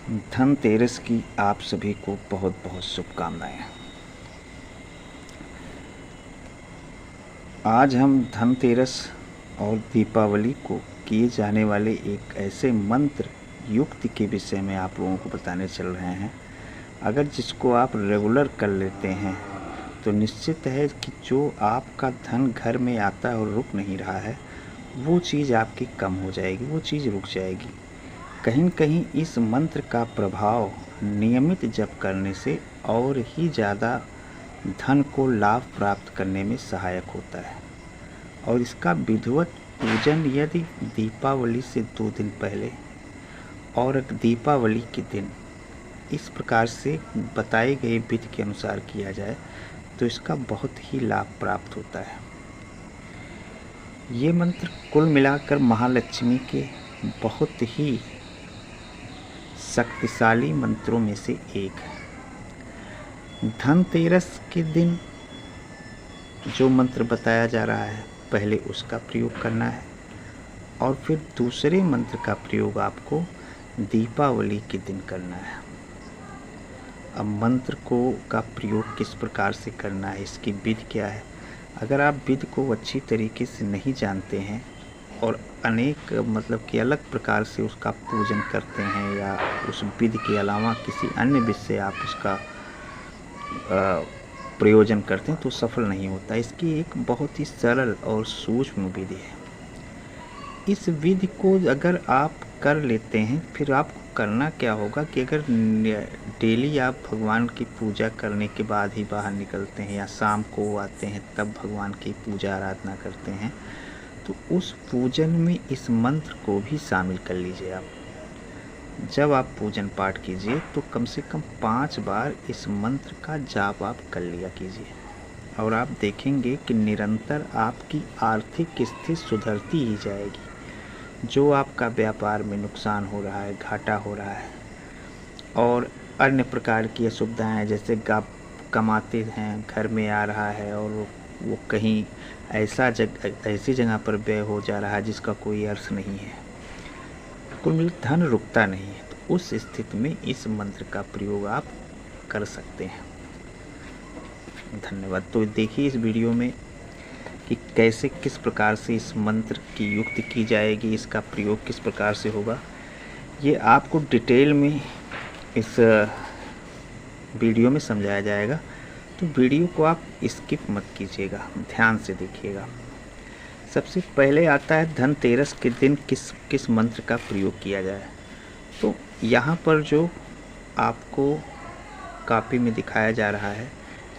धनतेरस की आप सभी को बहुत बहुत शुभकामनाएं। आज हम धनतेरस और दीपावली को किए जाने वाले एक ऐसे मंत्र युक्ति के विषय में आप लोगों को बताने चल रहे हैं। अगर जिसको आप रेगुलर कर लेते हैं तो निश्चित है कि जो आपका धन घर में आता है और रुक नहीं रहा है, वो चीज़ आपकी कम हो जाएगी, वो चीज़ रुक जाएगी। कहीं न कहीं इस मंत्र का प्रभाव नियमित जप करने से और ही ज़्यादा धन को लाभ प्राप्त करने में सहायक होता है। और इसका विधिवत पूजन यदि दीपावली से 2 दिन पहले और दीपावली के दिन इस प्रकार से बताए गए विधि के अनुसार किया जाए तो इसका बहुत ही लाभ प्राप्त होता है। ये मंत्र कुल मिलाकर महालक्ष्मी के बहुत ही शक्तिशाली मंत्रों में से एक है। धनतेरस के दिन जो मंत्र बताया जा रहा है, पहले उसका प्रयोग करना है और फिर दूसरे मंत्र का प्रयोग आपको दीपावली के दिन करना है। अब मंत्र का प्रयोग किस प्रकार से करना है, इसकी विधि क्या है। अगर आप विधि को अच्छी तरीके से नहीं जानते हैं और अनेक कि अलग प्रकार से उसका पूजन करते हैं या उस विधि के अलावा किसी अन्य विधि से आप उसका प्रयोजन करते हैं तो सफल नहीं होता। इसकी एक बहुत ही सरल और सूक्ष्म विधि है। इस विधि को अगर आप कर लेते हैं, फिर आपको करना क्या होगा कि अगर डेली आप भगवान की पूजा करने के बाद ही बाहर निकलते हैं या शाम को आते हैं तब भगवान की पूजा आराधना करते हैं, तो उस पूजन में इस मंत्र को भी शामिल कर लीजिए। आप जब आप पूजन पाठ कीजिए तो कम से कम 5 बार इस मंत्र का जाप आप कर लिया कीजिए और आप देखेंगे कि निरंतर आपकी आर्थिक स्थिति सुधरती ही जाएगी। जो आपका व्यापार में नुकसान हो रहा है, घाटा हो रहा है और अन्य प्रकार की असुविधाएं, जैसे आप कमाते हैं, घर में आ रहा है और वो कहीं ऐसी जगह पर व्यय हो जा रहा है जिसका कोई अर्थ नहीं है, कुल मिलाकर धन रुकता नहीं है, तो उस स्थिति में इस मंत्र का प्रयोग आप कर सकते हैं। धन्यवाद। तो देखिए इस वीडियो में कि कैसे किस प्रकार से इस मंत्र की युक्ति की जाएगी, इसका प्रयोग किस प्रकार से होगा, ये आपको डिटेल में इस वीडियो में समझाया जाएगा। तो वीडियो को आप स्किप मत कीजिएगा, ध्यान से देखिएगा। सबसे पहले आता है धनतेरस के दिन किस मंत्र का प्रयोग किया जाए। तो यहाँ पर जो आपको कॉपी में दिखाया जा रहा है,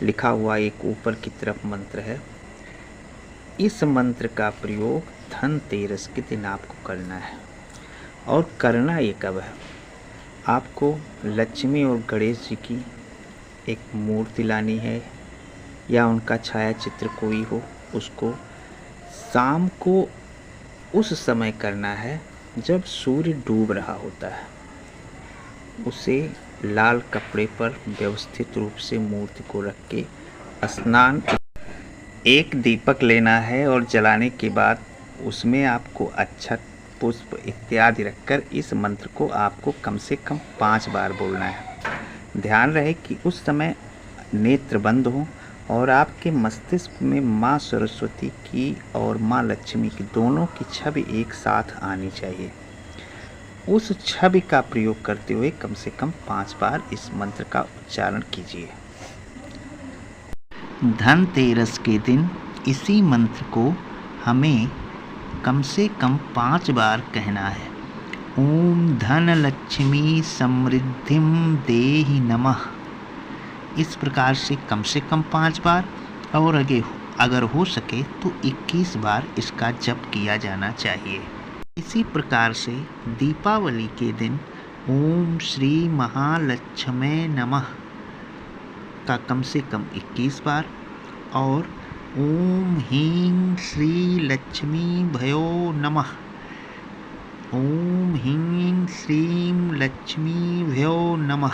लिखा हुआ एक ऊपर की तरफ मंत्र है। इस मंत्र का प्रयोग धनतेरस के दिन आपको करना है। और करना ये कब है, आपको लक्ष्मी और गणेश जी की एक मूर्ति लानी है या उनका छाया चित्र कोई हो, उसको शाम को उस समय करना है जब सूर्य डूब रहा होता है। उसे लाल कपड़े पर व्यवस्थित रूप से मूर्ति को रख के स्नान, एक दीपक लेना है और जलाने के बाद उसमें आपको अक्षत, पुष्प इत्यादि रखकर इस मंत्र को आपको कम से कम 5 बार बोलना है। ध्यान रहे कि उस समय नेत्र बंद हो और आपके मस्तिष्क में माँ सरस्वती की और माँ लक्ष्मी की दोनों की छवि एक साथ आनी चाहिए। उस छवि का प्रयोग करते हुए कम से कम 5 बार इस मंत्र का उच्चारण कीजिए। धनतेरस के दिन इसी मंत्र को हमें कम से कम 5 बार कहना है। ओम धन लक्ष्मी समृद्धिम देहि नमः। इस प्रकार से कम 5 बार और अगर हो सके तो 21 बार इसका जप किया जाना चाहिए। इसी प्रकार से दीपावली के दिन ओम श्री महालक्ष्मी नमः का कम से कम 21 बार और ओम ह्रीं श्री लक्ष्मी भयो नमः, ओम ह्रीं श्रीं लक्ष्मी भयो नमः,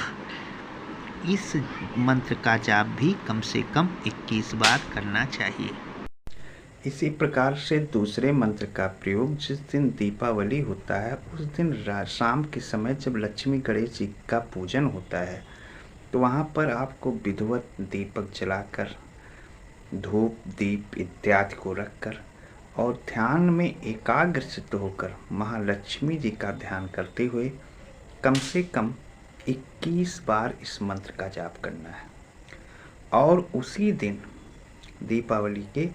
इस मंत्र का जाप भी कम से कम 21 बार करना चाहिए। इसी प्रकार से दूसरे मंत्र का प्रयोग जिस दिन दीपावली होता है उस दिन शाम के समय जब लक्ष्मी गणेश जी का पूजन होता है तो वहाँ पर आपको विधिवत दीपक जलाकर धूप दीप इत्यादि को रखकर और ध्यान में एकाग्र चित्त होकर महालक्ष्मी जी का ध्यान करते हुए कम से कम 21 बार इस मंत्र का जाप करना है। और उसी दिन दीपावली के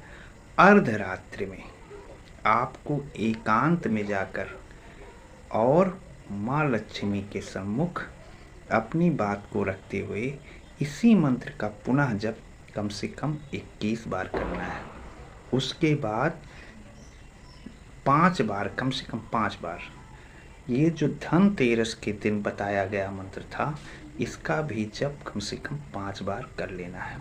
अर्धरात्रि में आपको एकांत में जाकर और माँ लक्ष्मी के सम्मुख अपनी बात को रखते हुए इसी मंत्र का पुनः जप कम से कम 21 बार करना है। उसके बाद 5 बार, कम से कम 5 बार, ये जो धनतेरस के दिन बताया गया मंत्र था इसका भी जप कम से कम 5 बार कर लेना है।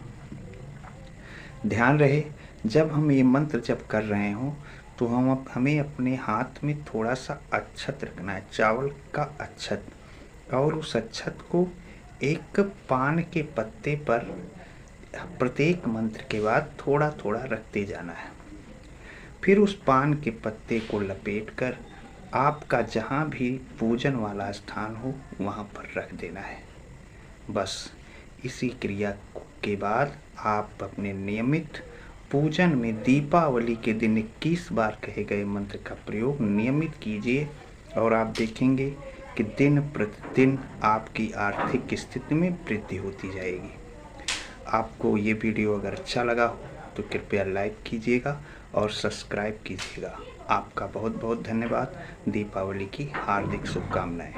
ध्यान रहे जब हम ये मंत्र जप कर रहे हों तो हमें अपने हाथ में थोड़ा सा अक्षत रखना है, चावल का अक्षत, और उस अक्षत को एक पान के पत्ते पर प्रत्येक मंत्र के बाद थोड़ा थोड़ा रखते जाना है। फिर उस पान के पत्ते को लपेटकर आपका जहाँ भी पूजन वाला स्थान हो वहाँ पर रख देना है। बस इसी क्रिया के बाद आप अपने नियमित पूजन में दीपावली के दिन 21 बार कहे गए मंत्र का प्रयोग नियमित कीजिए और आप देखेंगे कि दिन प्रतिदिन आपकी आर्थिक स्थिति में वृद्धि होती जाएगी। आपको ये वीडियो अगर अच्छा लगा हो तो कृपया लाइक कीजिएगा और सब्सक्राइब कीजिएगा। आपका बहुत बहुत धन्यवाद। दीपावली की हार्दिक शुभकामनाएं।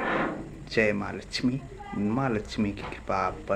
जय माँ लक्ष्मी। माँ लक्ष्मी की कृपा आप पर